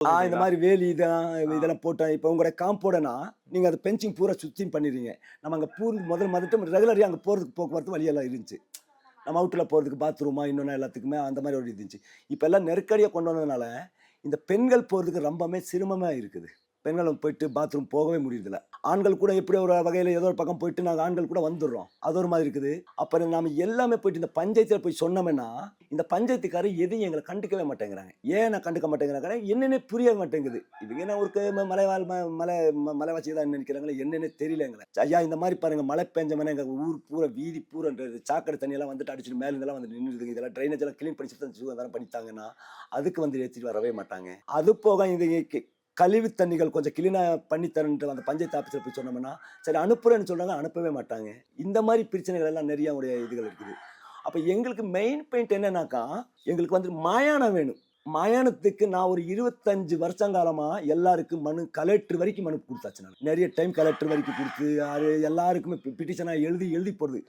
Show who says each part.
Speaker 1: இந்த
Speaker 2: சொல்றீங்களா?
Speaker 1: மாதிரி வேலி
Speaker 2: ஆ.
Speaker 1: இதெல்லாம் போட்டோம். இப்போ உங்களோட காம்பவுண்டனா, நீங்க அத பெஞ்சிங் பூரா சுத்தியும் பண்ணிடுறீங்க. நம்ம அங்க முதல் மட்டும் ரெகுலரா அங்க போறதுக்கு போக்குவரத்து வழியெல்லாம் இருந்துச்சு. நம்ம அவுட்ல போறதுக்கு பாத்ரூமா, இன்னொன்னு எல்லாத்துக்குமே அந்த மாரி ஒரு இருந்துச்சு. இப்ப எல்லாம் நெருக்கடியா கொண்டு வந்ததுனால, இந்த பெண்கள் போறதுக்கு ரொம்பவுமே சிரமமா இருக்குது. பெண்களும் போயிட்டு பாத்ரூம் போகவே முடியறதில்ல. ஆண்கள் கூட எப்படியோ ஒரு வகையில ஏதோ ஒரு பக்கம் போயிட்டு நாங்க ஆண்கள் கூட வந்துர்றோம். அது ஒரு மாதிரி இருக்குது. அப்புறம் நாம எல்லாமே போயிட்டு இந்த பஞ்சாயத்துல போய் சொன்னோம்னா, இந்த பஞ்சாயத்துக்காரர் எதையும் எங்கள கண்டுக்கவே மாட்டேங்கிறாங்க. ஏன் நான் கண்டுக்க மாட்டேங்கிறாங்கன்னா, என்னன்னே புரிய மாட்டேங்குது. இவங்க என்ன ஒரு மலைவாழ் மலைவாசி தான் நினைக்கிறாங்களா என்னன்னே தெரியல எங்களுக்கு. ஐயா இந்த மாரி பாருங்க மழை பெஞ்சோம்னா எங்க ஊர் பூரா வீதி பூரா சாக்கடை தண்ணி எல்லாம் வந்துட்டு அடிச்சுட்டு மேல இருந்தெல்லாம் வந்து நின்னுடுதுங்க. இதெல்லாம் ட்ரைனேஜ் எல்லாம் கிளீன் பண்ணி சுத்தம் பண்ணித்தாங்கன்னா, அதுக்கு வந்து ஏத்திட்டு வரவே மாட்டாங்க. அது போக இது கழிவு தண்ணிகள் கொஞ்சம் கிளீனா பண்ணி தரேன்ட்டு அந்த பஞ்சாயத்து ஆபீஸ்ல போய் சொன்னோம்னா, சரி அனுப்புறேன்னு சொல்றாங்க, அனுப்பவே மாட்டாங்க. இந்த மாரி பிரச்சனைகள் எல்லாம் நெறைய உடைய இதுகள் இருக்குது. அப்ப எங்களுக்கு மெயின் பாயிண்ட் என்னன்னாக்கா, எங்களுக்கு வந்து மயானம் வேணும். மயானத்துக்கு நான் ஒரு 25 வருஷம் காலமா எல்லாருக்கும் கலெக்டர் வரைக்கும் மனு குடுத்தாச்சு நானு. நெறைய டைம் கலெக்டர் வரைக்கும் குடுத்து, அது எல்லாருக்குமே பெட்டிஷனா எழுதி எழுதி போடுது.